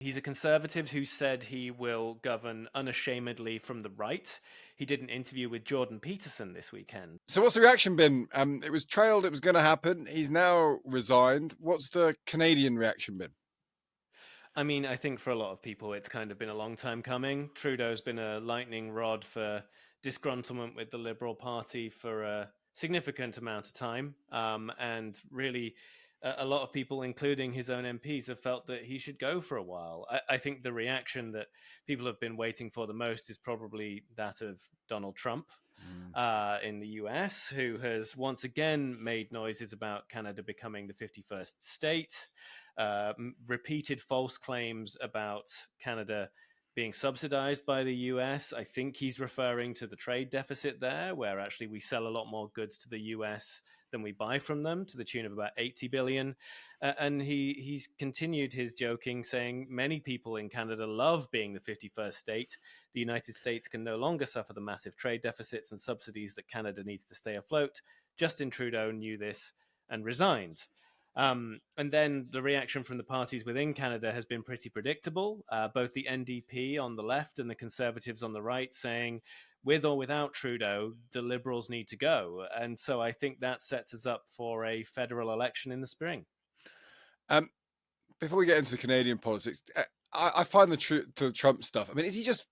He's a conservative who said he will govern unashamedly from the right. He did an interview with Jordan Peterson this weekend. So what's the reaction been? It was trailed, it was going to happen. He's now resigned. What's the Canadian reaction been? I mean, I think for a lot of people, it's kind of been a long time coming. Trudeau's been a lightning rod for disgruntlement with the Liberal Party for a significant amount of time. And really, a lot of people, including his own MPs, have felt that he should go for a while. I think the reaction that people have been waiting for the most is probably that of Donald Trump. In the US, who has once again made noises about Canada becoming the 51st state, repeated false claims about Canada being subsidized by the US. I think he's referring to the trade deficit there, where actually we sell a lot more goods to the US than we buy from them, to the tune of about 80 billion. And he's continued his joking, saying many people in Canada love being the 51st state. The United States can no longer suffer the massive trade deficits and subsidies that Canada needs to stay afloat. Justin Trudeau knew this and resigned. And then the reaction from the parties within Canada has been pretty predictable. Both the NDP on the left and the Conservatives on the right saying, with or without Trudeau, the Liberals need to go. And so I think that sets us up for a federal election in the spring. Before we get into the Canadian politics, I find the Trump stuff. I mean, is he just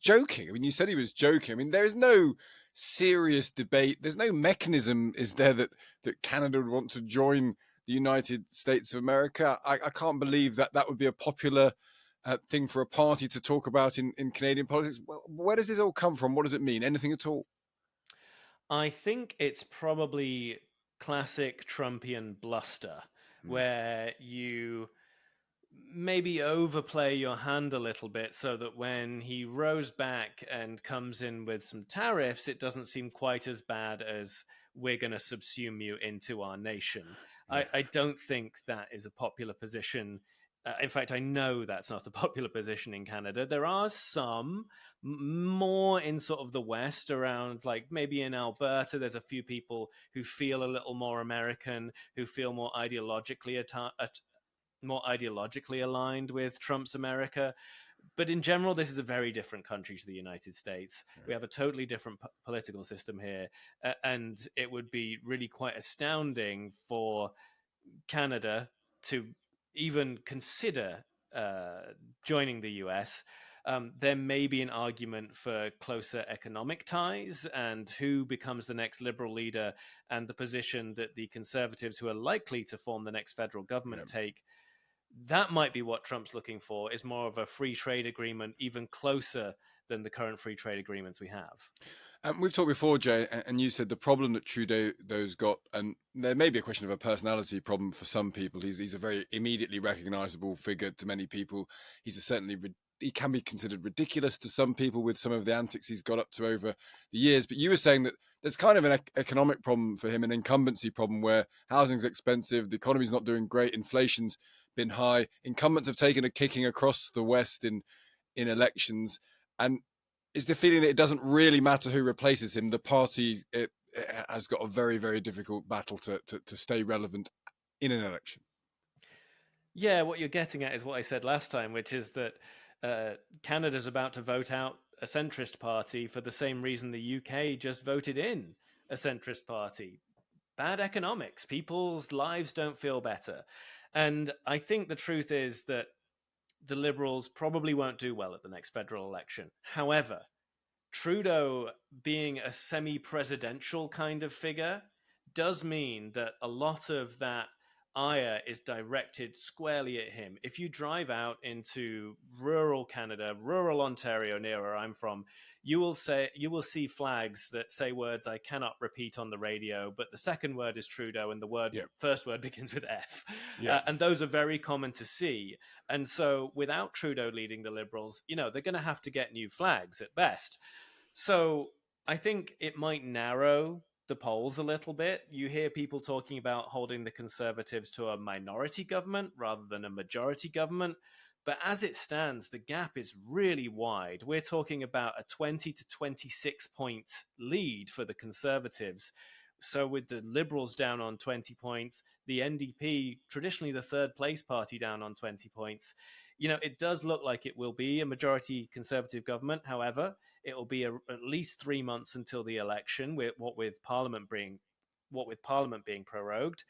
joking? I mean, you said he was joking. I mean, there is no serious debate. There's no mechanism, is there, that Canada would want to join the United States of America? I can't believe that would be a popular thing for a party to talk about in Canadian politics. Well, where does this all come from? What does it mean? Anything at all? I think it's probably classic Trumpian bluster, where you maybe overplay your hand a little bit so that when he rows back and comes in with some tariffs, it doesn't seem quite as bad as we're going to subsume you into our nation. I don't think that is a popular position. In fact, I know that's not a popular position in Canada. There are some more in sort of the West around, like maybe in Alberta, there's a few people who feel a little more American, who feel more ideologically aligned with Trump's America. But in general, this is a very different country to the United States. We have a totally different political system here. And it would be really quite astounding for Canada to even consider joining the US. There may be an argument for closer economic ties and who becomes the next Liberal leader, and the position that the Conservatives, who are likely to form the next federal government, take. That might be what Trump's looking for, is more of a free trade agreement, even closer than the current free trade agreements we have. We've talked before, Jay, and you said the problem that Trudeau's got, and there may be a question of a personality problem for some people. He's a very immediately recognizable figure to many people. He can be considered ridiculous to some people with some of the antics he's got up to over the years. But you were saying that there's kind of an economic problem for him, an incumbency problem, where housing's expensive, the economy's not doing great, inflation's been high, incumbents have taken a kicking across the West in elections, and is the feeling that it doesn't really matter who replaces him. The party it has got a very, very difficult battle to stay relevant in an election. Yeah, what you're getting at is what I said last time, which is that Canada's about to vote out a centrist party for the same reason the UK just voted in a centrist party. Bad economics. People's lives don't feel better. And I think the truth is that the Liberals probably won't do well at the next federal election. However, Trudeau being a semi-presidential kind of figure does mean that a lot of that ire is directed squarely at him. If you drive out into rural Canada, rural Ontario, near where I'm from, you will see flags that say words I cannot repeat on the radio, but the second word is Trudeau, and first word begins with F. And those are very common to see. And so without Trudeau leading the Liberals, they're going to have to get new flags at best. So I think it might narrow the polls a little bit. You hear people talking about holding the Conservatives to a minority government rather than a majority government. But as it stands, the gap is really wide. We're talking about a 20 to 26 point lead for the Conservatives. So with the Liberals down on 20 points, the NDP, traditionally the third place party, down on 20 points, it does look like it will be a majority Conservative government. However, it will be at least 3 months until the election, with Parliament being prorogued,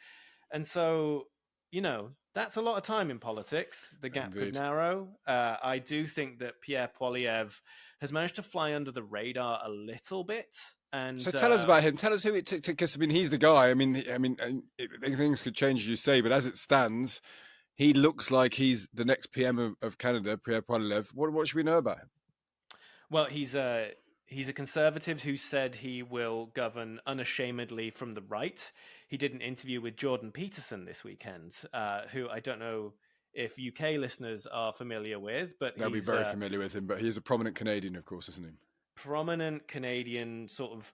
and so that's a lot of time in politics. The gap could Indeed. narrow. I do think that Pierre Poilievre has managed to fly under the radar a little bit, and So tell us about him. Tell us who it took. Because I mean, he's the guy. Things could change as you say, but as it stands, he looks like he's the next PM of Canada, Pierre Poilievre. What should we know about him? well, he's a conservative who said he will govern unashamedly from the right. He did an interview with Jordan Peterson this weekend, who I don't know if UK listeners are familiar with, but They'll be he's very familiar with him, but he's a prominent Canadian, of course, isn't he? prominent Canadian sort of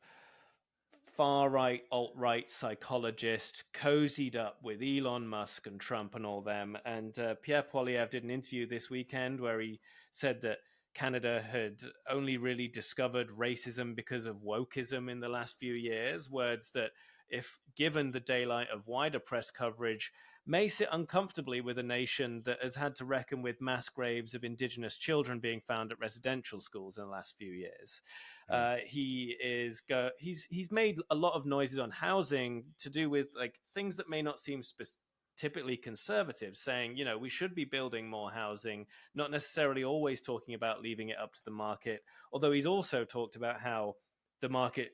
far right, alt right psychologist, cozied up with Elon Musk and Trump and all them. And Pierre Poilievre did an interview this weekend where he said that Canada had only really discovered racism because of wokeism in the last few years. Words that, if given the daylight of wider press coverage, may sit uncomfortably with a nation that has had to reckon with mass graves of Indigenous children being found at residential schools in the last few years. He's made a lot of noises on housing to do with like things that may not seem typically conservative, saying we should be building more housing, not necessarily always talking about leaving it up to the market. Although he's also talked about how the market.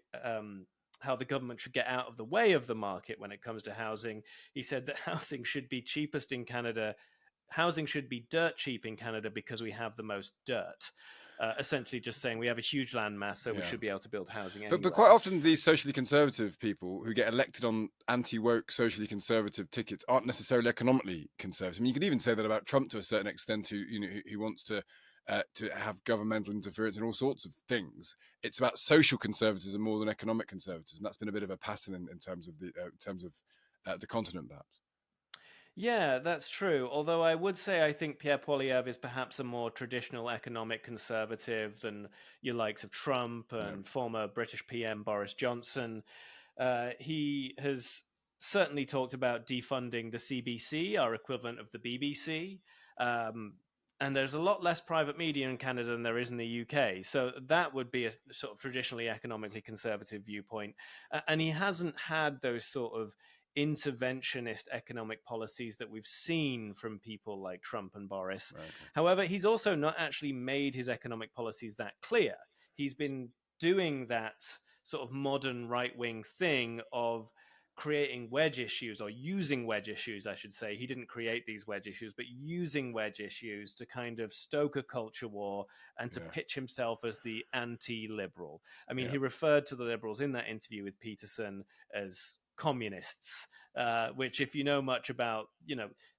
How the government should get out of the way of the market when it comes to housing. He said that housing should be cheapest in Canada. Housing should be dirt cheap in Canada because we have the most dirt. Essentially just saying we have a huge land mass, so we should be able to build housing anywhere. But quite often these socially conservative people who get elected on anti-woke socially conservative tickets aren't necessarily economically conservative. I mean, you could even say that about Trump to a certain extent, who wants to have governmental interference in all sorts of things. It's about social conservatism more than economic conservatism. That's been a bit of a pattern in terms of the continent, perhaps. Yeah, that's true. Although I would say I think Pierre Poilievre is perhaps a more traditional economic conservative than your likes of Trump and former British PM Boris Johnson. He has certainly talked about defunding the CBC, our equivalent of the BBC. And there's a lot less private media in Canada than there is in the UK. So that would be a sort of traditionally economically conservative viewpoint. And he hasn't had those sort of interventionist economic policies that we've seen from people like Trump and Boris. Right. However, he's also not actually made his economic policies that clear. He's been doing that sort of modern right-wing thing of creating wedge issues, or using wedge issues, I should say. He didn't create these wedge issues, but using wedge issues to kind of stoke a culture war and to pitch himself as the anti-liberal. I mean, he referred to the Liberals in that interview with Peterson as communists, which, if you know much about,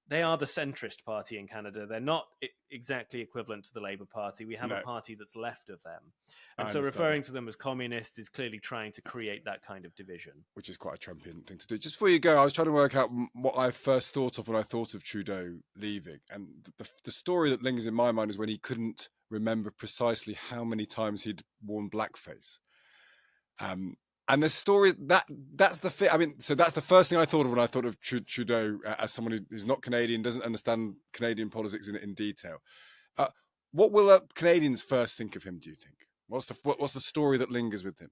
they are the centrist party in Canada. They're not exactly equivalent to the Labour Party. We have a party that's left of them. And so referring to them as communists is clearly trying to create that kind of division. Which is quite a Trumpian thing to do. Just before you go, I was trying to work out what I first thought of when I thought of Trudeau leaving. And the story that lingers in my mind is when he couldn't remember precisely how many times he'd worn blackface. And the story that's the fit. I mean, so that's the first thing I thought of when I thought of Trudeau as someone who's not Canadian, doesn't understand Canadian politics in detail. What will Canadians first think of him? Do you think? What's the story that lingers with him?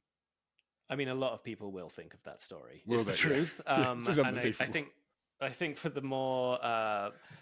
I mean, a lot of people will think of that story. Will it's they? The truth. And I think for the more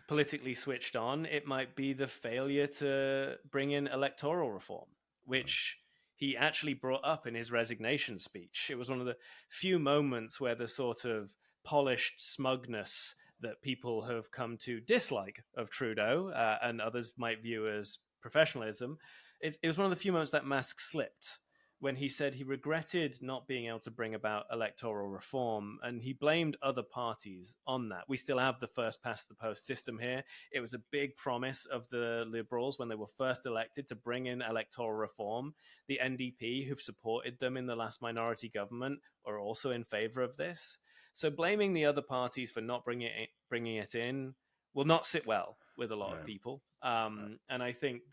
politically switched on, it might be the failure to bring in electoral reform, which he actually brought up in his resignation speech. It was one of the few moments where the sort of polished smugness that people have come to dislike of Trudeau and others might view as professionalism, it was one of the few moments that mask slipped, when he said he regretted not being able to bring about electoral reform, and he blamed other parties on that. We still have the first past the post system here. It was a big promise of the Liberals when they were first elected to bring in electoral reform. The NDP, who've supported them in the last minority government, are also in favor of this. So blaming the other parties for not bringing it in will not sit well with a lot of people. And I think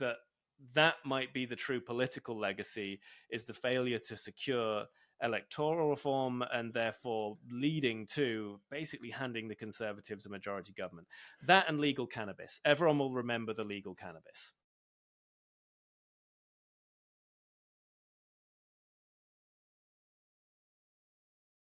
that might be the true political legacy, is the failure to secure electoral reform, and therefore leading to basically handing the Conservatives a majority government. That and legal cannabis. Everyone will remember the legal cannabis.